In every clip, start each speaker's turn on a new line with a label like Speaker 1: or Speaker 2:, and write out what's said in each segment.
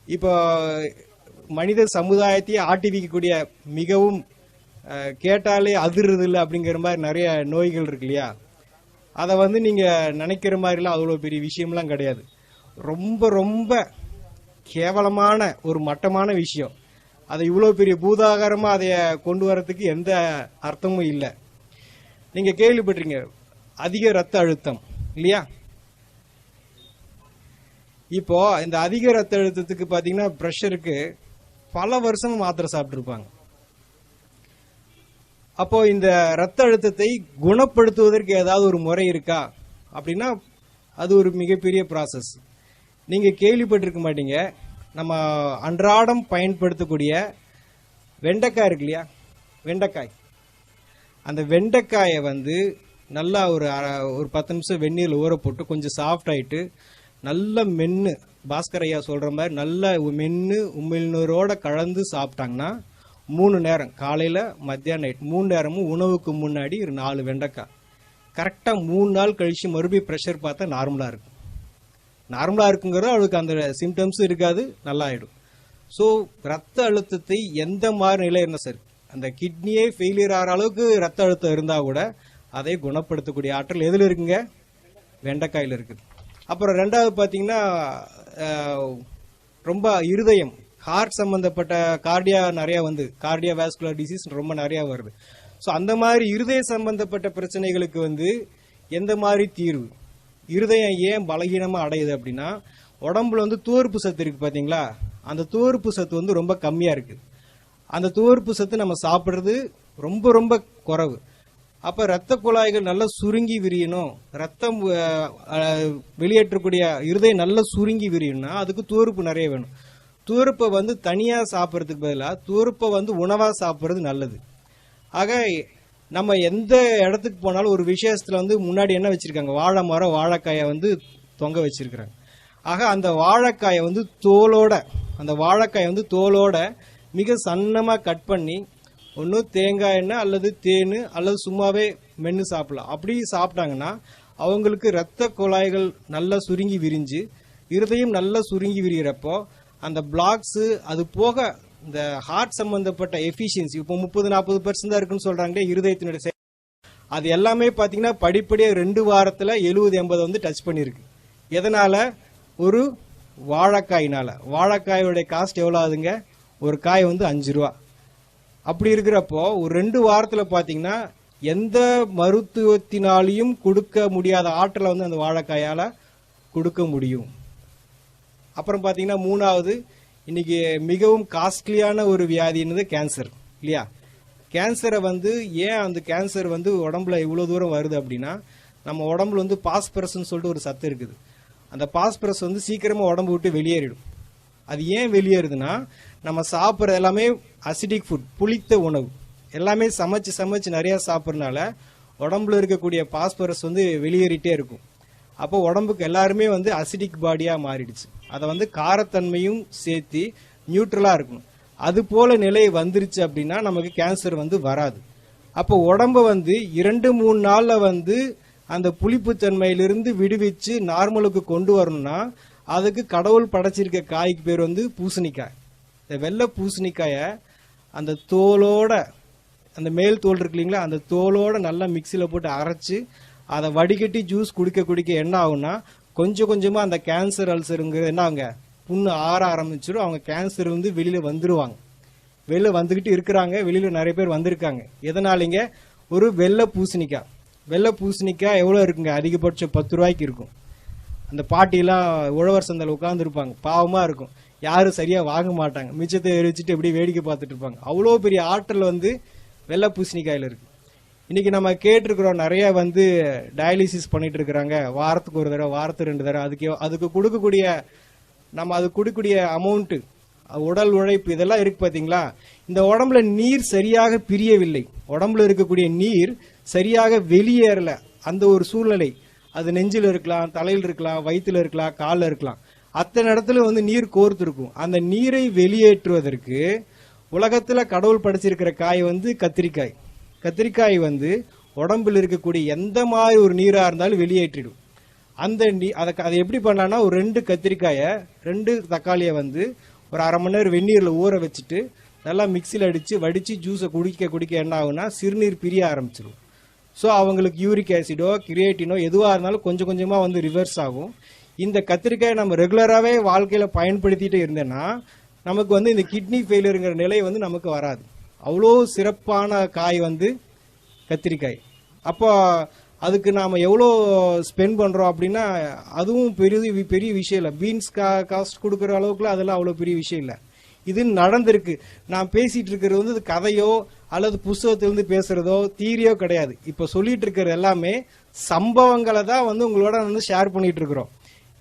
Speaker 1: இப்போ மனித சமுதாயத்தையே ஆட்டி வைக்கக்கூடிய மிகவும் கேட்டாலே அதிர்றது இல்லை அப்படிங்கிற மாதிரி நிறைய நோய்கள் இருக்கு இல்லையா? அதை வந்து நீங்க நினைக்கிற மாதிரிலாம் அவ்வளோ பெரிய விஷயம்லாம் கிடையாது. ரொம்ப ரொம்ப கேவலமான ஒரு மட்டமான விஷயம். அதை இவ்வளோ பெரிய பூதாகாரமா அதைய கொண்டு வரதுக்கு எந்த அர்த்தமும் இல்லை. நீங்க கேள்விப்பட்டிருங்க அதிக ரத்த அழுத்தம் இல்லையா? இப்போ இந்த அதிக ரத்த அழுத்தத்துக்கு பாத்தீங்கன்னா பிரஷருக்கு பல வருஷம் மாத்திரை சாப்பிட்டு இருப்பாங்க. அப்போ இந்த ரத்த அழுத்தத்தை குணப்படுத்துவதற்கு ஏதாவது ஒரு முறை இருக்கா அப்படின்னா அது ஒரு மிகப்பெரிய ப்ராசஸ். நீங்க கேள்விப்பட்டிருக்க மாட்டீங்க, நம்ம அன்றாடம் பயன்படுத்தக்கூடிய வெண்டைக்காய் இருக்கு இல்லையா? வெண்டைக்காய், அந்த வெண்டைக்காயை வந்து நல்லா ஒரு 10 நிமிஷம் வெந்நீரில் ஊற போட்டு கொஞ்சம் சாஃப்ட் ஆயிட்டு நல்ல மென்று, பாஸ்கர் ஐயா சொல்ற மாதிரி நல்ல மென்று உமிழ்நீரோட கலந்து சாப்பிட்டாங்கன்னா 3 நேரம், காலையில் மத்தியானம் நைட் 3 நேரமும் உணவுக்கு முன்னாடி ஒரு 4 வெண்டைக்காய் கரெக்டாக 3 நாள் கழிச்சு மறுபடியும் ப்ரெஷர் பார்த்தா நார்மலாக இருக்கும். நார்மலாக இருக்குங்கிறது அவளுக்கு அந்த சிம்டம்ஸ் இருக்காது, நல்லா ஆயிடும். ஸோ ரத்த அழுத்தத்தை எந்த மாதிரி நிலை இருந்தால் சரி, அந்த கிட்னியே ஃபெயிலியர் ஆகிற அளவுக்கு ரத்த அழுத்தம் இருந்தால் கூட அதை குணப்படுத்தக்கூடிய ஆற்றல் எதில் இருக்குங்க? வெண்டைக்காயில் இருக்குது. அப்புறம் ரெண்டாவது பார்த்தீங்கன்னா ரொம்ப இருதயம், ஹார்ட் சம்பந்தப்பட்ட கார்டியா நிறைய வந்து கார்டியா வாஸ்குலர் டிசீஸ் ரொம்ப நிறைய வருது. ஸோ அந்த மாதிரி இருதய சம்பந்தப்பட்ட பிரச்சனைகளுக்கு வந்து எந்த மாதிரி தீர்வு? இருதயம் ஏன் பலகீனமா அடையுது அப்படின்னா உடம்புல வந்து துவர்ப்பு சத்து இருக்கு பாத்தீங்களா? அந்த துவர்ப்பு சத்து வந்து ரொம்ப கம்மியா இருக்கு. அந்த துவர்ப்பு சத்து நம்ம சாப்பிடுறது ரொம்ப ரொம்ப குறைவு. அப்ப ரத்த குழாய்கள் நல்லா சுருங்கி விரியணும், ரத்தம் வெளியேற்றக்கூடிய இருதயம் நல்லா சுருங்கி விரியணும்னா அதுக்கு துவர்ப்பு நிறைய வேணும். துவர்ப்பை வந்து தனியா சாப்பிட்றதுக்கு பதிலாக துவர்ப்பை வந்து உணவா சாப்பிட்றது நல்லது. ஆக நம்ம எந்த இடத்துக்கு போனாலும் ஒரு விசேஷத்துல வந்து முன்னாடி என்ன வச்சிருக்காங்க? வாழை மரம், வாழைக்காயை வந்து தொங்க வச்சிருக்கிறாங்க. ஆக அந்த வாழைக்காயை வந்து தோலோட மிக சன்னமா கட் பண்ணி ஒன்று தேங்காய் எண்ணெய் அல்லது தேன் அல்லது சும்மாவே மென்று சாப்பிடலாம். அப்படி சாப்பிட்டாங்கன்னா அவங்களுக்கு ரத்த குழாய்கள் நல்லா சுருங்கி விரிஞ்சு இருதயம் நல்லா சுருங்கி விரிகிறப்போ அந்த பிளாக்ஸ், அது போக இந்த ஹார்ட் சம்பந்தப்பட்ட எஃபிஷியன்சி இப்போ 30-40% தான் இருக்குன்னு சொல்றாங்க இருதயத்தினுடைய, அது எல்லாமே பாத்தீங்கன்னா படிப்படியா 2 வாரத்துல 70-80 வந்து டச் பண்ணிருக்கு. எதனால? ஒரு வாழைக்காயினால. வாழைக்காயோடைய காஸ்ட் எவ்வளவு ஆகுதுங்க? ஒரு காய் வந்து 5 ரூபா. அப்படி இருக்கிறப்போ ஒரு 2 வாரத்துல பாத்தீங்கன்னா எந்த மருத்துவத்தினாலையும் கொடுக்க முடியாத ஆற்றலை வந்து அந்த வாழைக்காயால கொடுக்க முடியும். அப்புறம் பாத்தீங்கன்னா 3வது, இன்னைக்கு மிகவும் காஸ்ட்லியான ஒரு வியாதி என்னது? கேன்சர் இல்லையா? கேன்சரை வந்து ஏன் அந்த கேன்சர் வந்து உடம்புல இவ்வளவு தூரம் வருது அப்படின்னா நம்ம உடம்புல வந்து பாஸ்பரஸ் சொல்லிட்டு ஒரு சத்து இருக்குது. அந்த பாஸ்பரஸ் வந்து சீக்கிரமா உடம்பு விட்டு வெளியேறிடும். அது ஏன் வெளியேறுதுன்னா நம்ம சாப்பிட்ற எல்லாமே அசிடிக் ஃபுட், புளித்த உணவு எல்லாமே சமைச்சு நிறைய சாப்பிட்றதுனால உடம்புல இருக்கக்கூடிய பாஸ்பரஸ் வந்து வெளியேறிட்டே இருக்கும். அப்போ உடம்புக்கு எல்லாருமே வந்து அசிடிக் பாடியா மாறிடுச்சு. அதை வந்து காரத்தன்மையும் சேர்த்து நியூட்ரலா இருக்கணும். அது போல நிலை வந்துருச்சு அப்படின்னா நமக்கு கேன்சர் வந்து வராது. அப்போ உடம்ப வந்து 2-3 நாள்ல வந்து அந்த புளிப்புத்தன்மையிலிருந்து விடுவிச்சு நார்மலுக்கு கொண்டு வரணும்னா அதுக்கு கடவுள் படைச்சிருக்க காய்க்கு பேர் வந்து பூசணிக்காய். இந்த வெள்ளை பூசணிக்காய அந்த தோலோட, அந்த மேல் தோல் இருக்கு இல்லைங்களா, அந்த தோலோட நல்லா மிக்சியில போட்டு அரைச்சு அதை வடிகட்டி ஜூஸ் குடிக்க என்ன ஆகும்னா கொஞ்சம் கொஞ்சமா அந்த கேன்சர் அல்சருங்கிறது என்ன ஆகுங்க? புண்ணு ஆற ஆரம்பிச்சிடும். அவங்க கேன்சர் வந்து வெளியில வந்துருவாங்க. வெளியில வந்துகிட்டு இருக்கிறாங்க, வெளியில நிறைய பேர் வந்திருக்காங்க. எதனாலங்க? ஒரு வெள்ளை பூசணிக்காய். வெள்ளை பூசணிக்காய் எவ்வளவு இருக்குங்க? அதிகபட்சம் 10 ரூபாய்க்கு இருக்கும். அந்த பாட்டிலாம் உழவர் சந்தையில் உட்கார்ந்து இருப்பாங்க, பாவமா இருக்கும், யாரும் சரியா வாங்க மாட்டாங்க, மிச்சத்தை எரிச்சிட்டு எப்படி வேடிக்கை பார்த்துட்டு இருப்பாங்க. அவ்வளோ பெரிய ஆற்றல் வந்து வெள்ளை பூசணிக்காயில இருக்கு. இன்னைக்கு நம்ம கேட்டிருக்கிறோம், நிறைய வந்து டயாலிசிஸ் பண்ணிட்டு இருக்கிறாங்க, வாரத்துக்கு ஒரு தடவை, வாரத்துக்கு 2 தடவை. அதுக்கு கொடுக்கக்கூடிய அமௌண்ட், உடல் உழைப்பு இதெல்லாம் இருக்கு பாத்தீங்களா? இந்த உடம்புல நீர் சரியாக பிரியவில்லை, உடம்புல இருக்கக்கூடிய நீர் சரியாக வெளியேறல. அந்த ஒரு சூழ்நிலை, அது நெஞ்சில் இருக்கலாம், தலையில் இருக்கலாம், வயிற்றுல இருக்கலாம், காலில் இருக்கலாம், அத்தனை இடத்துல வந்து நீர் கோர்த்து இருக்கும். அந்த நீரை வெளியேற்றுவதற்கு உலகத்துல கடவுள் படைச்சிருக்கிற காய் வந்து கத்திரிக்காய். கத்திரிக்காய் வந்து உடம்புல இருக்கக்கூடிய எந்த மாதிரி ஒரு நீரா இருந்தாலும் வெளியேற்றிடும். அதை எப்படி பண்ணலாம்னா ஒரு 2 கத்திரிக்காயை 2 தக்காளியை வந்து ஒரு அரை மணி நேரம் வெந்நீரில் ஊற வச்சுட்டு நல்லா மிக்சியில் அடித்து வடித்து ஜூஸை குடிக்க என்ன ஆகுனா சிறுநீர் பிரிய ஆரம்பிச்சிடும். ஸோ அவங்களுக்கு யூரிக் ஆசிடோ கிரியேட்டினோ எதுவாக இருந்தாலும் கொஞ்சம் கொஞ்சமாக வந்து ரிவர்ஸ் ஆகும். இந்த கத்திரிக்காயை நம்ம ரெகுலராகவே வாழ்க்கையில் பயன்படுத்திகிட்டே இருந்தேன்னா நமக்கு வந்து இந்த கிட்னி ஃபெயிலியருங்கிற நிலை வந்து நமக்கு வராது. அவ்வளோ சிறப்பான காய் வந்து கத்திரிக்காய். அப்போ அதுக்கு நாம் எவ்வளோ ஸ்பெண்ட் பண்ணுறோம் அப்படின்னா அதுவும் பெரிய விஷயம் இல்லை. பீன்ஸ் காஸ்ட் கொடுக்குற அளவுக்குலாம் அதெல்லாம் அவ்வளோ பெரிய விஷயம் இல்லை. இது நடந்திருக்கு. நான் பேசிகிட்டு இருக்கிறது வந்து கதையோ அல்லது புஸ்தகத்திலிருந்து பேசுகிறதோ தீரியோ கிடையாது. இப்போ சொல்லிட்டு இருக்கிறது எல்லாமே சம்பவங்களை தான் வந்து உங்களோட வந்து ஷேர் பண்ணிட்டு இருக்கிறோம்.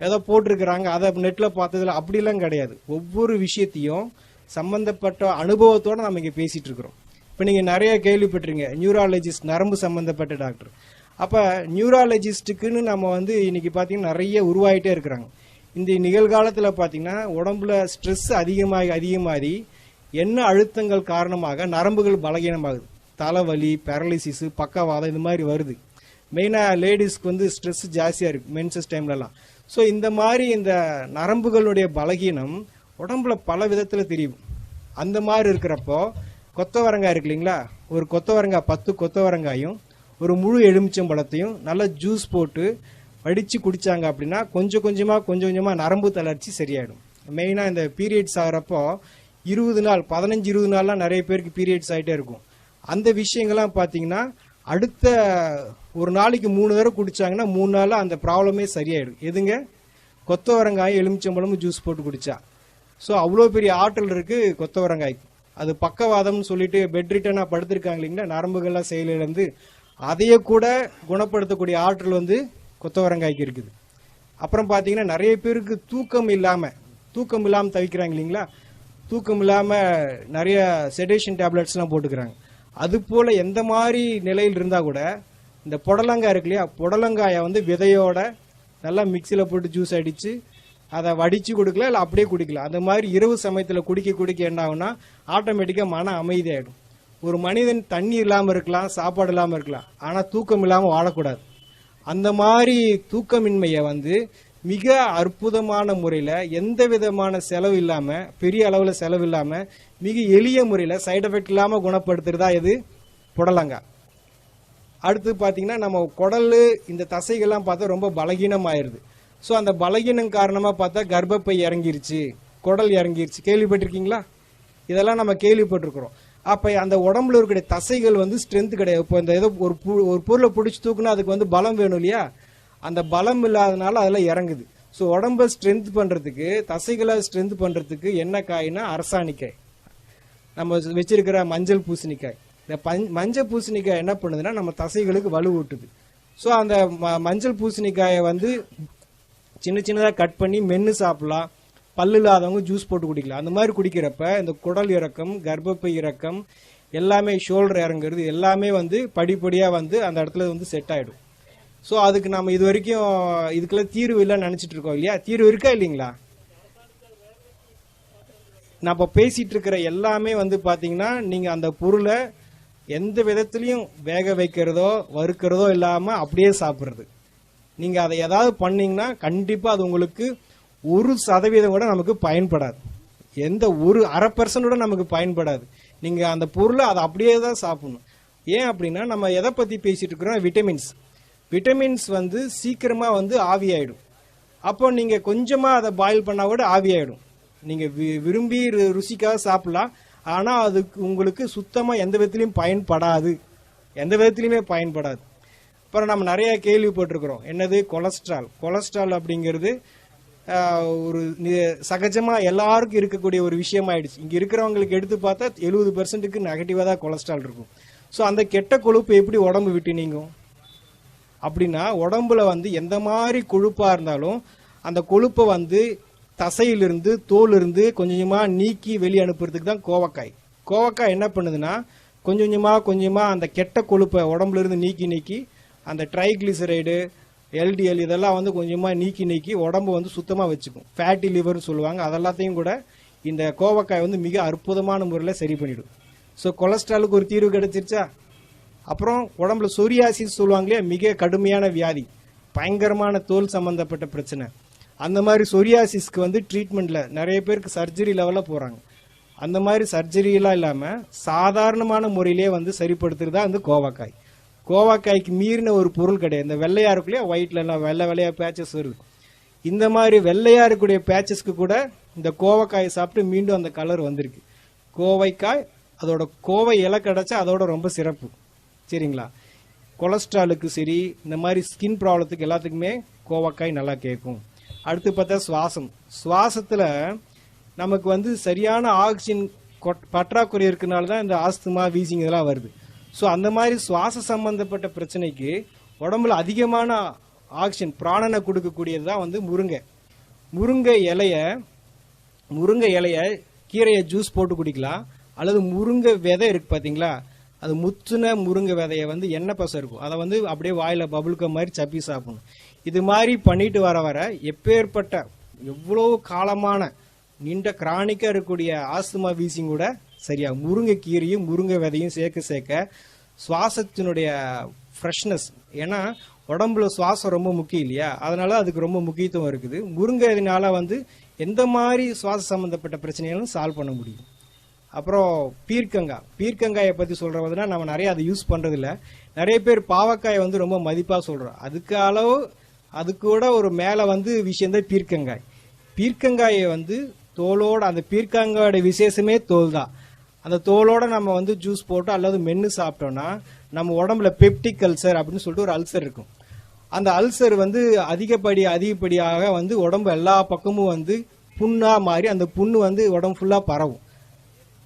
Speaker 1: ஏதோ போட்டிருக்கிறாங்க அதை நெட்டில் பார்த்ததில்ல அப்படிலாம் கிடையாது. ஒவ்வொரு விஷயத்தையும் சம்பந்தப்பட்ட அனுபவத்தோடு நம்ம இங்கே பேசிகிட்டு இருக்கிறோம். இப்போ நீங்கள் நிறைய கேள்விப்பட்டிருங்க நியூராலஜிஸ்ட், நரம்பு சம்பந்தப்பட்ட டாக்டர். அப்போ நியூராலஜிஸ்ட்டுக்குன்னு நம்ம வந்து இன்னைக்கு பார்த்தீங்கன்னா நிறைய உருவாகிட்டே இருக்கிறாங்க. இந்த நிகழ்காலத்தில் பார்த்தீங்கன்னா உடம்புல ஸ்ட்ரெஸ் அதிகமாகி என்ன அழுத்தங்கள் காரணமாக நரம்புகள் பலகீனமாகுது. தலைவலி, பேரலிசிஸ், பக்கவாதம் இந்த மாதிரி வருது. மெயினாக லேடிஸ்க்கு வந்து ஸ்ட்ரெஸ் ஜாஸ்தியாக இருக்குது மென்சஸ் டைம்லலாம். ஸோ இந்த மாதிரி இந்த நரம்புகளுடைய பலகீனம் உடம்புல பல விதத்தில் தெரியும். அந்த மாதிரி இருக்கிறப்போ கொத்தவரங்காய் இருக்கு இல்லைங்களா, ஒரு கொத்தவரங்காய் 10 கொத்தவரங்காயும் ஒரு முழு எலுமிச்சம்பழத்தையும் நல்லா ஜூஸ் போட்டு வடித்து குடித்தாங்க அப்படின்னா கொஞ்சம் கொஞ்சமாக நரம்பு தளர்ச்சி சரியாயிடும். மெயினாக இந்த பீரியட்ஸ் ஆகிறப்போ 20 நாள் 15-20 நாள்லாம் நிறைய பேருக்கு பீரியட்ஸ் ஆகிட்டே இருக்கும். அந்த விஷயங்கள்லாம் பார்த்தீங்கன்னா அடுத்த ஒரு நாளைக்கு 3 தடவை குடித்தாங்கன்னா 3 நாளில் அந்த ப்ராப்ளமே சரியாயிடும். எதுங்க? கொத்தவரங்காய் எலுமிச்சம்பழமும் ஜூஸ் போட்டு குடித்தா. ஸோ அவ்வளோ பெரிய ஆற்றல் இருக்குது கொத்தவரங்காய்க்கு. அது பக்கவாதம்னு சொல்லிட்டு பெட் ரிட்டனாக படுத்திருக்காங்க இல்லைங்களா, நரம்புகள்லாம் செயலிழந்து அதையே கூட குணப்படுத்தக்கூடிய ஆற்றல் வந்து கொத்தவரங்காய்க்கு இருக்குது. அப்புறம் பார்த்தீங்கன்னா நிறைய பேருக்கு தூக்கம் இல்லாமல் தவிக்கிறாங்க இல்லைங்களா, தூக்கம் இல்லாமல் நிறைய செடேஷன் டேப்லெட்ஸ்லாம் போட்டுக்கிறாங்க. அது போல் எந்த மாதிரி நிலையில் இருந்தால் கூட இந்த புடலங்காய் இருக்கு இல்லையா, புடலங்காயை வந்து விதையோட நல்லா மிக்சியில் போட்டு ஜூஸ் அடித்து அதை வடித்து கொடுக்கலாம், இல்லை அப்படியே குடிக்கலாம். அந்த மாதிரி இரவு சமயத்தில் குடிக்க என்ன ஆகுனா ஆட்டோமேட்டிக்காக மன அமைதியாகிடும். ஒரு மனிதன் தண்ணி இல்லாமல் இருக்கலாம், சாப்பாடு இல்லாமல் இருக்கலாம், ஆனால் தூக்கம் இல்லாமல் வாழக்கூடாது. அந்த மாதிரி தூக்கமின்மையை வந்து மிக அற்புதமான முறையில் எந்த விதமான செலவு இல்லாமல், பெரிய அளவில் செலவு இல்லாமல், மிக எளிய முறையில் சைடு எஃபெக்ட் இல்லாமல் குணப்படுத்துறதா இது புடலங்காய். அடுத்து பார்த்தீங்கன்னா நம்ம குடல் இந்த தசைகள்லாம் பார்த்தா ரொம்ப பலகீனமாயிருது. ஸோ அந்த பலகீனம் காரணமாக பார்த்தா கர்ப்பப்பை இறங்கிருச்சு, குடல் இறங்கிருச்சு, கேள்விப்பட்டிருக்கீங்களா? இதெல்லாம் நம்ம கேள்விப்பட்டிருக்கிறோம். அப்போ அந்த உடம்புல இருக்கிற தசைகள் வந்து ஸ்ட்ரென்த் கிடையாது. இப்போ இந்த ஏதோ ஒரு பொருளை பிடிச்சி தூக்குனா அதுக்கு வந்து பலம் வேணும் இல்லையா, அந்த பலம் இல்லாதனால அதெல்லாம் இறங்குது. ஸோ உடம்பை ஸ்ட்ரென்த் பண்ணுறதுக்கு, தசைகளை ஸ்ட்ரென்த் பண்ணுறதுக்கு என்ன காய்னா அரசாணிக்காய், நம்ம வச்சிருக்கிற மஞ்சள் பூசணிக்காய். இந்த மஞ்சள் பூசணிக்காய் என்ன பண்ணுதுன்னா நம்ம தசைகளுக்கு வலுவூட்டுது. ஸோ அந்த மஞ்சள் பூசணிக்காயை வந்து சின்னதாக கட் பண்ணி மென்று சாப்பிடலாம். பல்லு இல்லாதவங்க ஜூஸ் போட்டு குடிக்கலாம். அந்த மாதிரி குடிக்கிறப்ப இந்த குடல் இறக்கம், கர்ப்பப்பை இறக்கம் எல்லாமே, ஷோல்டர் இறங்குறது எல்லாமே வந்து படிப்படியாக வந்து அந்த இடத்துல வந்து செட் ஆகிடும். ஸோ அதுக்கு நம்ம இது வரைக்கும் இதுக்கெல்லாம் தீர்வு இல்லைன்னு நினச்சிட்டு இருக்கோம் இல்லையா, தீர்வு இருக்கா இல்லைங்களா? நம்ம பேசிகிட்டு இருக்கிற எல்லாமே வந்து பார்த்தீங்கன்னா நீங்கள் அந்த பொருளை எந்த விதத்துலையும் வேக வைக்கிறதோ வறுக்கிறதோ இல்லாமல் அப்படியே சாப்பிட்றது. நீங்கள் அதை ஏதாவது பண்ணிங்கன்னா கண்டிப்பாக அது உங்களுக்கு 1% கூட நமக்கு பயன்படாது. எந்த ஒரு 0.5% கூட நமக்கு பயன்படாது. நீங்கள் அந்த பொருளை அதை அப்படியே தான் சாப்பிடணும். ஏன் அப்படின்னா நம்ம எதை பற்றி பேசிகிட்டு இருக்கிறோம், விட்டமின்ஸ் வந்து சீக்கிரமாக வந்து ஆவியாயிடும். அப்போ நீங்கள் கொஞ்சமாக அதை பாயில் பண்ணால் கூட ஆவியாயிடும். நீங்கள் விரும்பி ருசிக்காக சாப்பிடலாம், ஆனால் அதுக்கு உங்களுக்கு சுத்தமாக எந்த விதத்துலையும் பயன்படாது. அப்புறம் நம்ம நிறைய கேள்விப்பட்டிருக்கிறோம், என்னது கொலஸ்ட்ரால் அப்படிங்கிறது ஒரு சகஜமாக எல்லாருக்கும் இருக்கக்கூடிய ஒரு விஷயம் ஆயிடுச்சு. இங்கே இருக்கிறவங்களுக்கு எடுத்து பார்த்தா 70%க்கு நெகட்டிவாக தான் கொலஸ்ட்ரால் இருக்கும். ஸோ அந்த கெட்ட கொழுப்பு எப்படி உடம்பு விட்டு நீங்கும் அப்படின்னா, உடம்புல வந்து எந்த மாதிரி கொழுப்பாக இருந்தாலும் அந்த கொழுப்பை வந்து தசையிலிருந்து தோலிருந்து கொஞ்சமாக நீக்கி வெளியே அனுப்புறதுக்கு தான் கோவக்காய் என்ன பண்ணுதுன்னா கொஞ்சமாக அந்த கெட்ட கொழுப்பை உடம்புல இருந்து நீக்கி அந்த ட்ரைகிளிசரைடு, LDL இதெல்லாம் வந்து கொஞ்சமாக நீக்கி உடம்பு வந்து சுத்தமாக வச்சுக்கும். ஃபேட்டி லிவர்னு சொல்லுவாங்க. அதெல்லாத்தையும் கூட இந்த கோவக்காய் வந்து மிக அற்புதமான முறையில் சரி பண்ணிடும். ஸோ கொலஸ்ட்ராலுக்கு ஒரு தீர்வு கிடைச்சிருச்சா? அப்புறம் உடம்புல சொரியாசிஸ் சொல்லுவாங்களே, மிக கடுமையான வியாதி, பயங்கரமான தோல் சம்பந்தப்பட்ட பிரச்சனை. அந்த மாதிரி சொரியாசிஸ்க்கு வந்து ட்ரீட்மெண்ட்ல நிறைய பேருக்கு சர்ஜரி லெவலில் போறாங்க. அந்த மாதிரி சர்ஜரியெல்லாம் இல்லாமல் சாதாரணமான முறையிலே வந்து சரிப்படுத்துறது தான் வந்து கோவக்காய். கோவக்காய்க்கு மீறின ஒரு பொருள் கிடையாது. இந்த வெள்ளையா இருக்குல்லையா, ஒயிட்ல எல்லாம் வெள்ளை வெள்ளையா பேச்சஸ் வருது. இந்த மாதிரி வெள்ளையா இருக்கக்கூடிய பேச்சஸ்க்கு கூட இந்த கோவக்காயை சாப்பிட்டு மீண்டும் அந்த கலர் வந்திருக்கு. கோவைக்காய் அதோட கோவை இலை கிடைச்சா அதோட ரொம்ப சிறப்பு. சரிங்களா? கொலஸ்ட்ராலுக்கு சரி, இந்த மாதிரி ஸ்கின் ப்ராப்ளத்துக்கு எல்லாத்துக்குமே கோவக்காய் நல்லா கேட்கும். அடுத்து பார்த்தா சுவாசத்தில் நமக்கு வந்து சரியான ஆக்சிஜன் பற்றாக்குறை இருக்கனால தான் இந்த ஆஸ்துமா, வீசிங் இதெல்லாம் வருது. ஸோ அந்த மாதிரி சுவாச சம்பந்தப்பட்ட பிரச்சனைக்கு உடம்புல அதிகமான ஆக்சிஜன் பிராணனை கொடுக்கக்கூடியது தான் வந்து முருங்கை இலைய கீரையை ஜூஸ் போட்டு குடிக்கலாம். அல்லது முருங்கை விதை இருக்கு பார்த்தீங்களா, அது முத்துன முருங்கை விதையை வந்து எண்ணெய் பசை இருக்கும், அதை வந்து அப்படியே வாயில பபுள்க மாதிரி சப்பி சாப்பிடணும். இது மாதிரி பண்ணிட்டு வர எப்பேற்பட்ட எவ்வளோ காலமான நீண்ட கிரானிக்கா இருக்கக்கூடிய ஆஸ்துமா, வீசிங் கூட சரியாகும். முருங்கை கீரையும் முருங்கை விதையும் சேர்க்க சுவாசத்தினுடைய ஃப்ரெஷ்னஸ், ஏன்னா உடம்புல சுவாசம் ரொம்ப முக்கியம் இல்லையா, அதனால அதுக்கு ரொம்ப முக்கியத்துவம் இருக்குது. முருங்கைனால வந்து எந்த மாதிரி சுவாச சம்பந்தப்பட்ட பிரச்சனைகளும் சால்வ் பண்ண முடியும். அப்புறம் பீர்க்கங்காயை பற்றி சொல்கிறதுனா நம்ம நிறைய அதை யூஸ் பண்ணுறதில்ல. நிறைய பேர் பாவக்காயை வந்து ரொம்ப மதிப்பாக சொல்கிறோம். அது கூட ஒரு மேலே வந்து விஷயந்தான் பீர்க்கங்காயை வந்து தோலோட, அந்த பீர்க்கங்காயோட விசேஷமே தோல் தான். அந்த தோலோட நம்ம வந்து ஜூஸ் போட்டு அல்லது மென்று சாப்பிட்டோம்னா நம்ம உடம்புல பெப்டிக் அல்சர் அப்படின்னு சொல்லிட்டு ஒரு அல்சர் இருக்கும். அந்த அல்சர் வந்து அதிகப்படியாக வந்து உடம்பு எல்லா பக்கமும் வந்து புண்ணா மாறி அந்த புண்ணு வந்து உடம்பு ஃபுல்லாக பரவும்.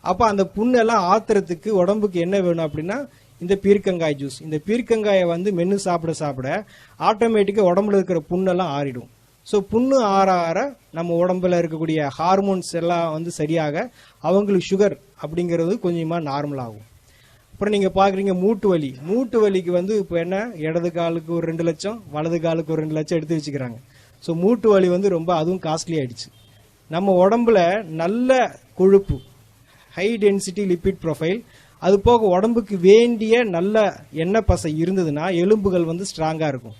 Speaker 1: அப்போ அந்த புண்ணெல்லாம் ஆத்துறதுக்கு உடம்புக்கு என்ன வேணும் அப்படின்னா இந்த பீர்க்கங்காய் ஜூஸ். இந்த பீர்க்கங்காயை வந்து மென்று சாப்பிட ஆட்டோமேட்டிக்காக உடம்புல இருக்கிற புண்ணெல்லாம் ஆறிடும். ஸோ புண்ணு ஆற நம்ம உடம்புல இருக்கக்கூடிய ஹார்மோன்ஸ் எல்லாம் வந்து சரியாக அவங்களுக்கு சுகர் அப்படிங்கிறது கொஞ்சமாக நார்மல் ஆகும். அப்புறம் நீங்கள் பார்க்குறீங்க மூட்டு வலிக்கு வந்து இப்போ என்ன, இடது காலுக்கு ஒரு 2 லட்சம், வலது காலுக்கு ஒரு 2 லட்சம் எடுத்து வச்சுக்கிறாங்க. ஸோ மூட்டு வலி வந்து ரொம்ப அதுவும் காஸ்ட்லி ஆயிடுச்சு. நம்ம உடம்புல நல்ல கொழுப்பு, ஹை டென்சிட்டி லிபிட் ப்ரொஃபைல், அது போக உடம்புக்கு வேண்டிய நல்ல எண்ணெய் பசை இருந்ததுன்னா எலும்புகள் வந்து ஸ்ட்ராங்காக இருக்கும்.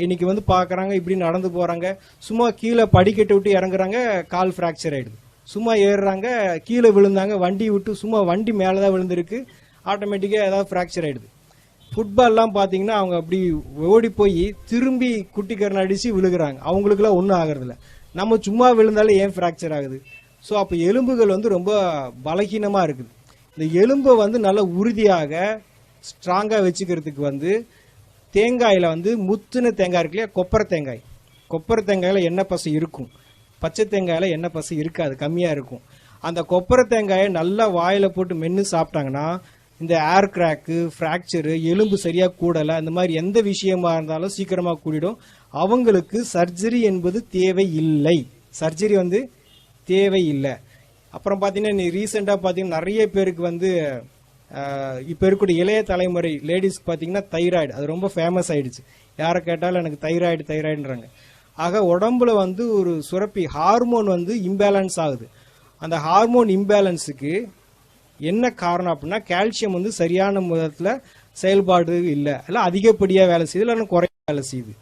Speaker 1: இன்னைக்கு வந்து பார்க்குறாங்க, இப்படி நடந்து போகிறாங்க, சும்மா கீழே படிக்கட்டு விட்டு இறங்குறாங்க, கால் ஃப்ராக்சர் ஆகிடுது. சும்மா ஏறுறாங்க, கீழே விழுந்தாங்க, வண்டி விட்டு சும்மா வண்டி மேலே தான் விழுந்திருக்கு, ஆட்டோமேட்டிக்காக ஏதாவது ஃப்ராக்சர் ஆகிடுது. ஃபுட்பால்லாம் பார்த்தீங்கன்னா அவங்க அப்படி ஓடி போய் திரும்பி குட்டிக்கரணை அடித்து விழுகிறாங்க, அவங்களுக்குலாம் ஒன்றும் ஆகிறதில்ல. நம்ம சும்மா விழுந்தாலே ஏன் ஃப்ராக்சர் ஆகுது? ஸோ அப்போ எலும்புகள் வந்து ரொம்ப பலகீனமாக இருக்குது. இந்த எலும்பை வந்து நல்லா உறுதியாக ஸ்ட்ராங்காக வச்சுக்கிறதுக்கு வந்து தேங்காயில் வந்து முத்துன தேங்காய் இருக்கு இல்லையா, கொப்பரை தேங்காயில் எண்ணெய் பசை இருக்கும், பச்சை தேங்காயில் எண்ணெய் பசை இருக்காது, கம்மியாக இருக்கும். அந்த கொப்பரை தேங்காயை நல்லா வாயில் போட்டு மென்று சாப்பிட்டாங்கன்னா இந்த ஏர் கிராக்கு, ஃப்ராக்சரு, எலும்பு சரியாக கூடலை, அந்த மாதிரி எந்த விஷயமா இருந்தாலும் சீக்கிரமாக கூடிடும். அவங்களுக்கு சர்ஜரி என்பது தேவையில்லை. அப்புறம் பார்த்தீங்கன்னா ரீசெண்டாக பார்த்தீங்கன்னா நிறைய பேருக்கு வந்து இப்போ இருக்கக்கூடிய இளைய தலைமுறை லேடிஸ்க்கு பார்த்தீங்கன்னா தைராய்டு, அது ரொம்ப ஃபேமஸ் ஆயிடுச்சு. யாரை கேட்டாலும் எனக்கு தைராய்டுன்றாங்க. ஆக உடம்புல வந்து ஒரு சுரப்பி ஹார்மோன் வந்து இம்பேலன்ஸ் ஆகுது. அந்த ஹார்மோன் இம்பேலன்ஸுக்கு என்ன காரணம் அப்படின்னா கால்சியம் வந்து சரியான விதத்தில் செயல்பாடு இல்லை, அதிகப்படியாக வேலை செய்யுது, இல்லை குறைய வேலை செய்யுது.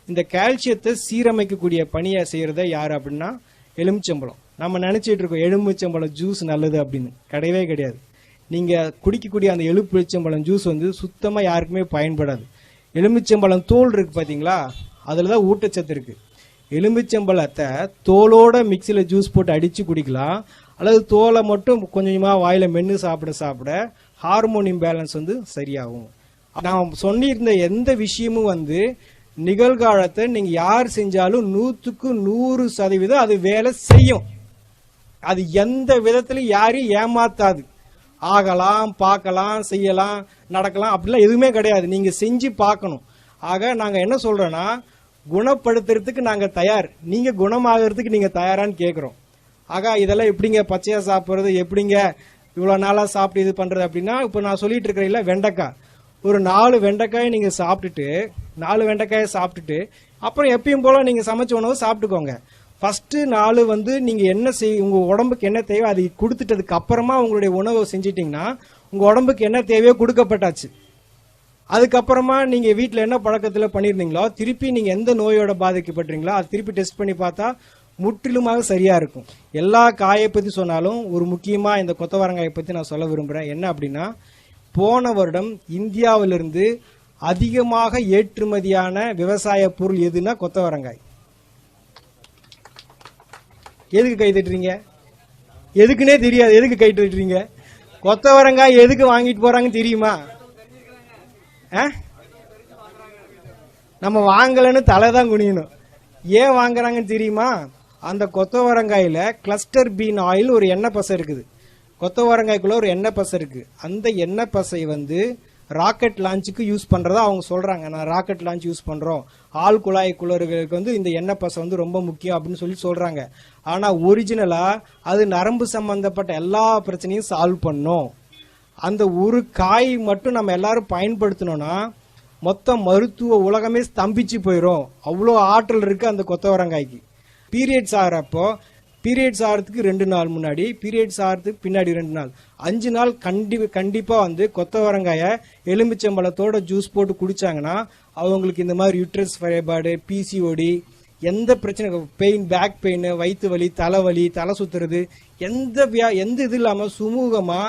Speaker 1: இந்த கால்சியத்தை சீரமைக்கக்கூடிய பணியை செய்யறத யார் அப்படின்னா எலுமிச்சம்பழம். நம்ம நினைச்சிட்டு இருக்கோம் எலுமிச்சம்பழம் ஜூஸ் நல்லது அப்படின்னு, கிடையவே கிடையாது. நீங்க குடிக்கக்கூடிய அந்த எலுமிச்சம்பழம் ஜூஸ் வந்து சுத்தமா யாருக்குமே பயன்படாது. எலுமிச்சம்பழம் தோல் இருக்கு பாத்தீங்களா, அதுலதான் ஊட்டச்சத்து இருக்கு. எலுமிச்சம்பழத்தை தோலோட மிக்சியில ஜூஸ் போட்டு அடிச்சு குடிக்கலாம், அல்லது தோலை மட்டும் கொஞ்சமா வாயில மென்று சாப்பிட ஹார்மோன் இம்பேலன்ஸ் வந்து சரியாகும். நான் சொன்னிருந்த எந்த விஷயமும் வந்து நிகழ்காலத்தை நீங்க யார் செஞ்சாலும் 100க்கு 100% அது வேலை செய்யும். அது எந்த விதத்திலும் யாரையும் ஏமாத்தாது. ஆகலாம், பார்க்கலாம், செய்யலாம், நடக்கலாம், அப்படிலாம் எதுவுமே கிடையாது. நீங்க செஞ்சு பார்க்கணும். ஆக நாங்க என்ன சொல்றோம்னா, குணப்படுத்துறதுக்கு நாங்க தயார், நீங்க குணமாகறதுக்கு நீங்க தயாரான்னு கேட்கிறோம். ஆக இதெல்லாம் எப்படிங்க பச்சையா சாப்பிட்றது, எப்படிங்க இவ்வளவு நாளா சாப்பிட்டு இது பண்றது அப்படின்னா, இப்ப நான் சொல்லிட்டு இருக்கிறேன் வெண்டைக்காய், ஒரு 4 வெண்டைக்காயை நீங்க சாப்பிட்டுட்டு 4 வெண்டைக்காயை சாப்பிட்டுட்டு அப்புறம் எப்பயும் போல நீங்க சமைச்ச உணவு சாப்பிட்டுக்கோங்க. ஃபர்ஸ்ட் 4 வந்து நீங்க என்ன உங்க உடம்புக்கு என்ன தேவை அதை கொடுத்துட்டதுக்கு அப்புறமா உங்களுடைய உணவை செஞ்சிட்டீங்கன்னா உங்க உடம்புக்கு என்ன தேவையோ கொடுக்கப்பட்டாச்சு. அதுக்கப்புறமா நீங்க வீட்டில் என்ன பழக்கத்துல பண்ணிருந்தீங்களோ திருப்பி நீங்க எந்த நோயோட பாதிக்கப்பட்டீங்களோ அது திருப்பி டெஸ்ட் பண்ணி பார்த்தா முற்றிலுமாக சரியா இருக்கும். எல்லா காயை பத்தி சொன்னாலும் ஒரு முக்கியமா இந்த கொத்தவரங்காயை பத்தி நான் சொல்ல விரும்புறேன். என்ன அப்படின்னா, போன வருடம் இந்தியாவிலிருந்து அதிகமாக ஏற்றுமதியான விவசாய பொருள் எதுனா கொத்தவரங்காய். எதுக்கு கை தட்டுறீங்க? எதுக்குன்னே தெரியாது, எதுக்கு கை தட்டுறீங்க? கொத்தவரங்காய் எதுக்கு வாங்கிட்டு போறாங்கன்னு தெரியுமா? நம்ம வாங்கலன்னு தலை தான் குனியணும். ஏன் வாங்குறாங்கன்னு தெரியுமா? அந்த கொத்தவரங்காயில கிளஸ்டர் பீன் ஆயில் ஒரு எண்ணெய் பசை இருக்குது. கொத்தவரங்காய்க்குள்ள ஒரு எண்ணெய் பசை இருக்கு. அந்த எண்ணெய் பசை ராக்கெட் லான்ச்சுக்கு யூஸ் பண்றதா அவங்க சொல்றாங்க. நான் ராக்கெட் லான்ச் யூஸ் பண்றோம், ஆள் குழாய் குளறுகளுக்கு இந்த எண்ணெய் பசை ரொம்ப முக்கியம் அப்படின்னு சொல்லி சொல்றாங்க. ஆனா ஒரிஜினலா அது நரம்பு சம்பந்தப்பட்ட எல்லா பிரச்சனையும் சால்வ் பண்ணும். அந்த ஒரு காய் மட்டும் நம்ம எல்லாரும் பயன்படுத்தணும்னா மொத்த மருத்துவ உலகமே ஸ்தம்பிச்சு போயிடும். அவ்வளோ ஆற்றல் இருக்கு அந்த கொத்தவரங்காய்க்கு. பீரியட்ஸ் ஆகிறப்போ, பீரியட்ஸ் ஆகிறதுக்கு 2 நாள் முன்னாடி, பீரியட்ஸ் ஆகிறதுக்கு பின்னாடி 2 நாள், 5 நாள் கண்டிப்பா கொத்தவரங்காய எலுமிச்சம்பழத்தோட ஜூஸ் போட்டு குடிச்சாங்கன்னா அவங்களுக்கு இந்த மாதிரி யூட்ரஸ் ஃபைபார்டு, பிசிஓடி, எந்த பிரச்சனை, பெயின், பேக் பெயின், வயிற்று வலி, தலைவலி, தலை சுத்துறது, எந்த இது இல்லாம சுமூகமா